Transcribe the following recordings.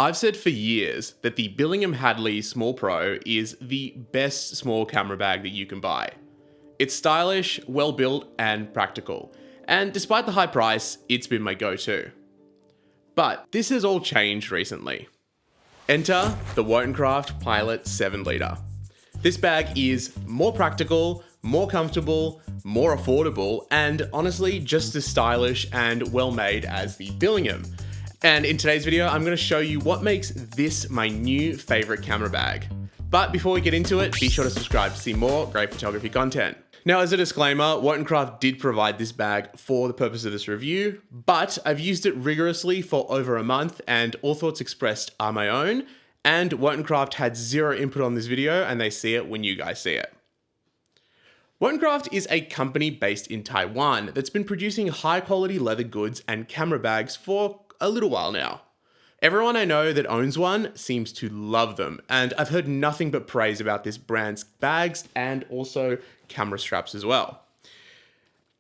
I've said for years that the Billingham Hadley Small Pro is the best small camera bag that you can buy. It's stylish, well built, and practical. And despite the high price, it's been my go-to. But this has all changed recently. Enter the Wotancraft Pilot 7 litre. This bag is more practical, more comfortable, more affordable, and honestly just as stylish and well made as the Billingham. And in today's video, I'm going to show you what makes this my new favorite camera bag. But before we get into it, be sure to subscribe to see more great photography content. Now, as a disclaimer, Wotancraft did provide this bag for the purpose of this review, but I've used it rigorously for over a month and all thoughts expressed are my own, and Wotancraft had zero input on this video and they see it when you guys see it. Wotancraft is a company based in Taiwan that's been producing high quality leather goods and camera bags for a little while now. Everyone I know that owns one seems to love them, and I've heard nothing but praise about this brand's bags and also camera straps as well.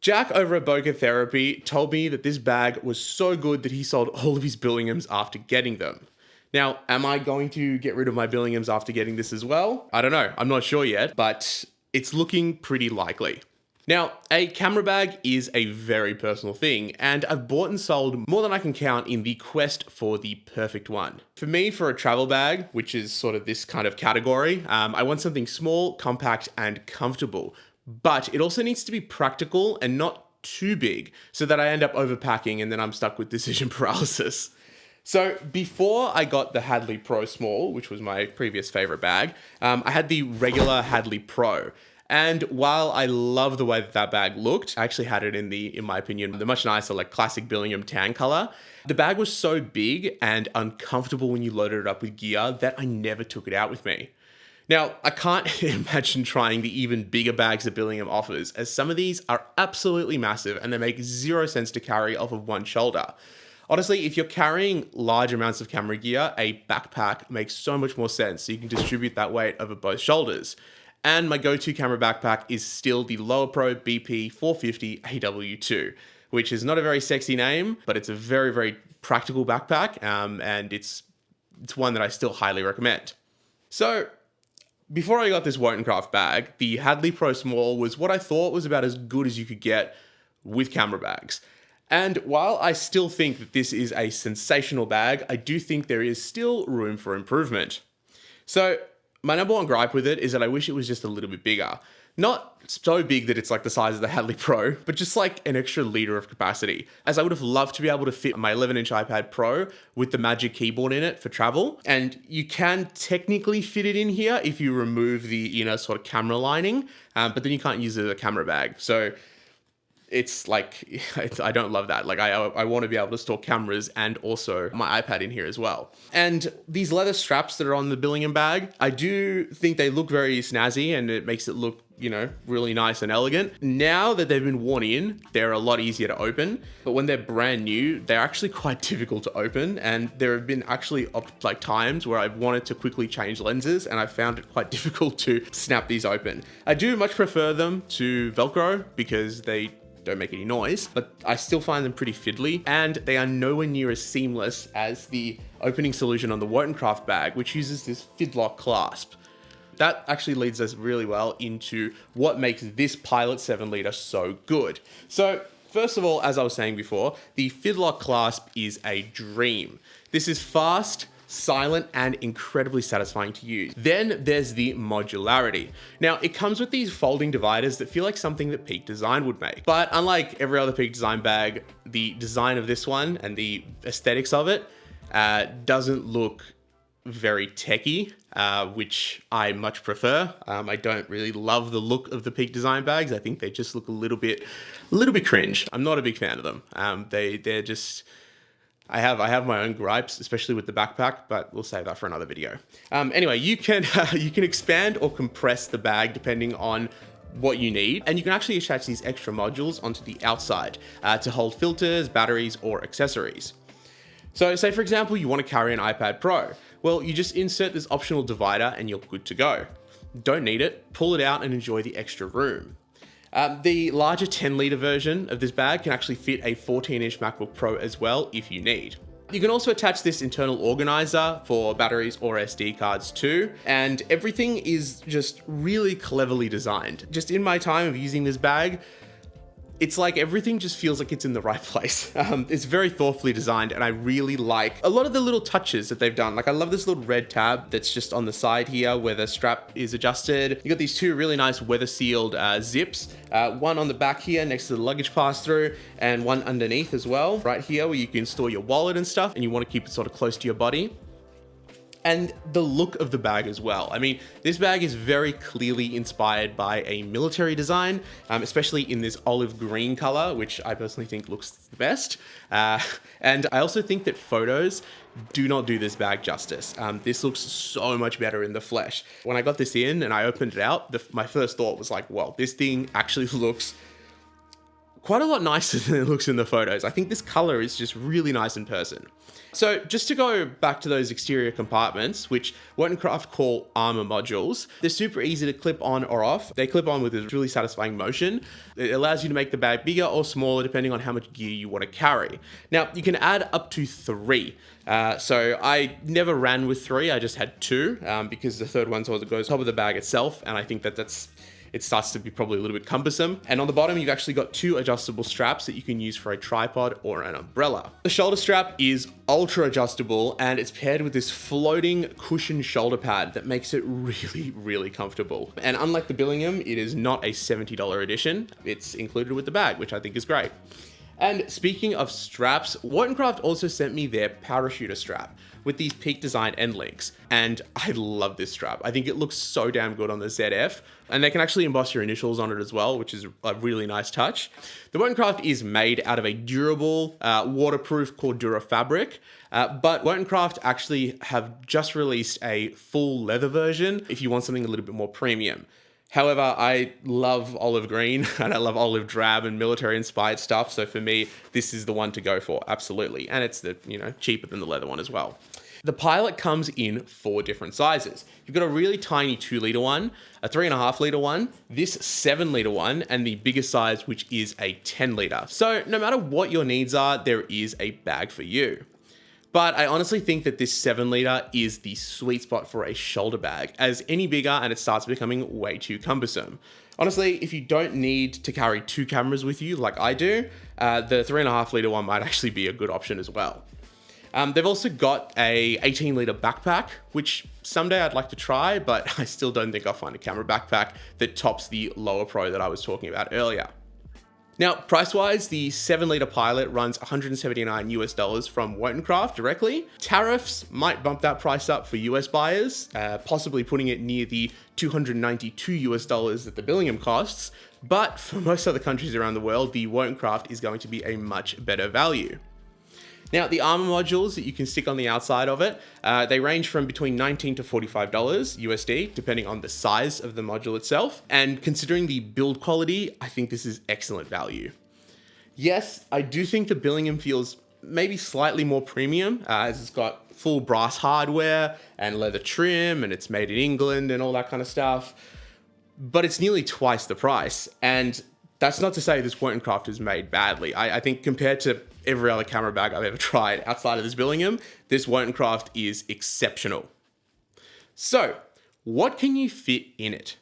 Jack over at Bokeh Therapy told me that this bag was so good that he sold all of his Billinghams after getting them. Now, am I going to get rid of my Billinghams after getting this as well? I don't know, I'm not sure yet, but it's looking pretty likely. Now, a camera bag is a very personal thing, and I've bought and sold more than I can count in the quest for the perfect one. For me, for a travel bag, which is sort of this kind of category, I want something small, compact, and comfortable. But it also needs to be practical and not too big, so that I end up overpacking and then I'm stuck with decision paralysis. So before I got the Hadley Pro Small, which was my previous favorite bag, I had the regular Hadley Pro. And while I love the way that that bag looked, I actually had it in my opinion, the much nicer, like classic Billingham tan color. The bag was so big and uncomfortable when you loaded it up with gear that I never took it out with me. Now, I can't imagine trying the even bigger bags that Billingham offers, as some of these are absolutely massive and they make zero sense to carry off of one shoulder. Honestly, if you're carrying large amounts of camera gear, a backpack makes so much more sense, so you can distribute that weight over both shoulders. And my go-to camera backpack is still the Lower Pro BP 450 AW2, which is not a very sexy name, but it's a very, very practical backpack, and it's one that I still highly recommend. So, before I got this Wotancraft bag, the Hadley Pro Small was what I thought was about as good as you could get with camera bags. And while I still think that this is a sensational bag, I do think there is still room for improvement. So, my number one gripe with it is that I wish it was just a little bit bigger. Not so big that it's like the size of the Hadley Pro, but just like an extra liter of capacity, as I would have loved to be able to fit my 11-inch iPad Pro with the Magic Keyboard in it for travel. And you can technically fit it in here if you remove the inner sort of camera lining, but then you can't use it as a camera bag. So it's like, I don't love that. Like I want to be able to store cameras and also my iPad in here as well. And these leather straps that are on the Billingham bag, I do think they look very snazzy and it makes it look, you know, really nice and elegant. Now that they've been worn in, they're a lot easier to open, but when they're brand new, they're actually quite difficult to open. And there have been actually like times where I've wanted to quickly change lenses and I found it quite difficult to snap these open. I do much prefer them to Velcro because they don't make any noise, but I still find them pretty fiddly, and they are nowhere near as seamless as the opening solution on the Wotancraft bag, which uses this fidlock clasp. That actually leads us really well into what makes this Pilot 7 litre so good. So first of all, as I was saying before, the fidlock clasp is a dream. This is fast, silent, and incredibly satisfying to use. Then there's the modularity. Now, it comes with these folding dividers that feel like something that Peak Design would make. But unlike every other Peak Design bag, the design of this one and the aesthetics of it doesn't look very techy, which I much prefer. I don't really love the look of the Peak Design bags. I think they just look a little bit cringe. I'm not a big fan of them. They're just, I have my own gripes, especially with the backpack, but we'll save that for another video. Anyway, you can expand or compress the bag depending on what you need, and you can actually attach these extra modules onto the outside to hold filters, batteries, or accessories. So say for example, you want to carry an iPad Pro. Well, you just insert this optional divider and you're good to go. Don't need it, pull it out and enjoy the extra room. The larger 10 litre version of this bag can actually fit a 14-inch MacBook Pro as well if you need. You can also attach this internal organizer for batteries or SD cards too, and everything is just really cleverly designed. Just in my time of using this bag, it's like everything just feels like it's in the right place. It's very thoughtfully designed, and I really like a lot of the little touches that they've done. Like, I love this little red tab that's just on the side here where the strap is adjusted. You got these two really nice weather sealed zips, one on the back here next to the luggage pass-through, and one underneath as well, right here where you can store your wallet and stuff, and you want to keep it sort of close to your body. And the look of the bag as well. I mean, this bag is very clearly inspired by a military design, especially in this olive green color, which I personally think looks the best. And I also think that photos do not do this bag justice. This looks so much better in the flesh. When I got this in and I opened it out, my first thought was like, well, this thing actually looks quite a lot nicer than it looks in the photos. I think this color is just really nice in person. So just to go back to those exterior compartments, which Wotancraft call armor modules, they're super easy to clip on or off. They clip on with a really satisfying motion. It allows you to make the bag bigger or smaller depending on how much gear you want to carry. Now, you can add up to 3. So I never ran with 3, I just had 2 because the third one sort of goes top of the bag itself, and I think that it starts to be probably a little bit cumbersome. And on the bottom, you've actually got 2 adjustable straps that you can use for a tripod or an umbrella. The shoulder strap is ultra adjustable, and it's paired with this floating cushion shoulder pad that makes it really, really comfortable. And unlike the Billingham, it is not a $70 edition. It's included with the bag, which I think is great. And speaking of straps, Wotancraft also sent me their parachuter strap with these Peak Design end links. And I love this strap. I think it looks so damn good on the ZF. And they can actually emboss your initials on it as well, which is a really nice touch. The Wotancraft is made out of a durable, waterproof Cordura fabric. But Wotancraft actually have just released a full leather version if you want something a little bit more premium. However, I love olive green and I love olive drab and military inspired stuff. So for me, this is the one to go for, absolutely. And it's cheaper than the leather one as well. The Pilot comes in 4 different sizes. You've got a really tiny 2-litre one, a 3.5-litre one, this 7-litre one, and the biggest size, which is a 10-litre. So no matter what your needs are, there is a bag for you. But I honestly think that this 7-litre is the sweet spot for a shoulder bag, as any bigger and it starts becoming way too cumbersome. Honestly, if you don't need to carry 2 cameras with you like I do, the 3.5-litre one might actually be a good option as well. They've also got a 18-litre backpack, which someday I'd like to try, but I still don't think I'll find a camera backpack that tops the lower Pro that I was talking about earlier. Now, price-wise, the 7-litre Pilot runs $179 from Wotancraft directly. Tariffs might bump that price up for US buyers, possibly putting it near the $292 that the Billingham costs. But for most other countries around the world, the Wotancraft is going to be a much better value. Now, the armor modules that you can stick on the outside of it, they range from between $19 to $45 USD, depending on the size of the module itself. And considering the build quality, I think this is excellent value. Yes, I do think the Billingham feels maybe slightly more premium, as it's got full brass hardware and leather trim, and it's made in England and all that kind of stuff. But it's nearly twice the price. And that's not to say this Wotancraft is made badly. I think compared to every other camera bag I've ever tried outside of this Billingham, this Wotancraft is exceptional. So, what can you fit in it?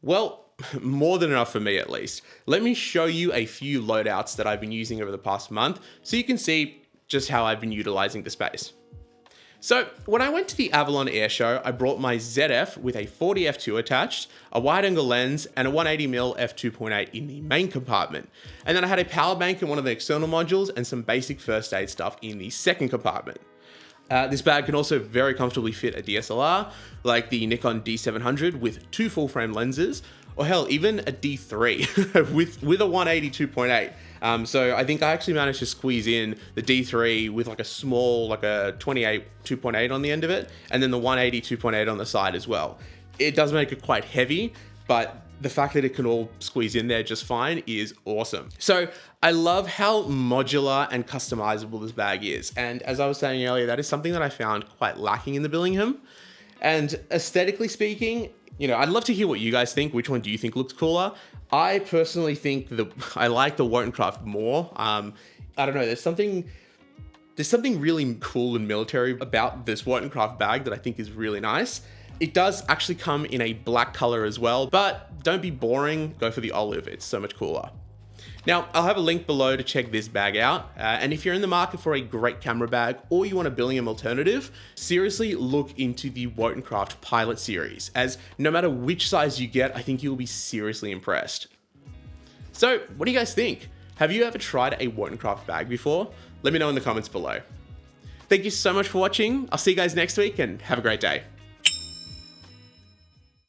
Well, more than enough for me at least. Let me show you a few loadouts that I've been using over the past month so you can see just how I've been utilizing the space. So when I went to the Avalon Air Show, I brought my ZF with a 40 f2 attached, a wide angle lens, and a 180mm f2.8 in the main compartment. And then I had a power bank in one of the external modules and some basic first aid stuff in the second compartment. This bag can also very comfortably fit a DSLR, like the Nikon D700 with 2 full frame lenses, or hell, even a D3 with a 180 2.8. So I think I actually managed to squeeze in the D3 with like a small, like a 28 2.8 on the end of it, and then the 180 2.8 on the side as well. It does make it quite heavy, but the fact that it can all squeeze in there just fine is awesome. So I love how modular and customizable this bag is. And as I was saying earlier, that is something that I found quite lacking in the Billingham. And aesthetically speaking, I'd love to hear what you guys think. Which one do you think looks cooler? I personally think I like the Wotancraft more. I don't know, there's something There's something really cool and military about this Wotancraft bag that I think is really nice. It does actually come in a black color as well, but don't be boring, go for the olive, it's so much cooler. Now, I'll have a link below to check this bag out, and if you're in the market for a great camera bag or you want a Billingham alternative, seriously look into the Wotancraft Pilot series, as no matter which size you get, I think you'll be seriously impressed. So, what do you guys think? Have you ever tried a Wotancraft bag before? Let me know in the comments below. Thank you so much for watching, I'll see you guys next week and have a great day.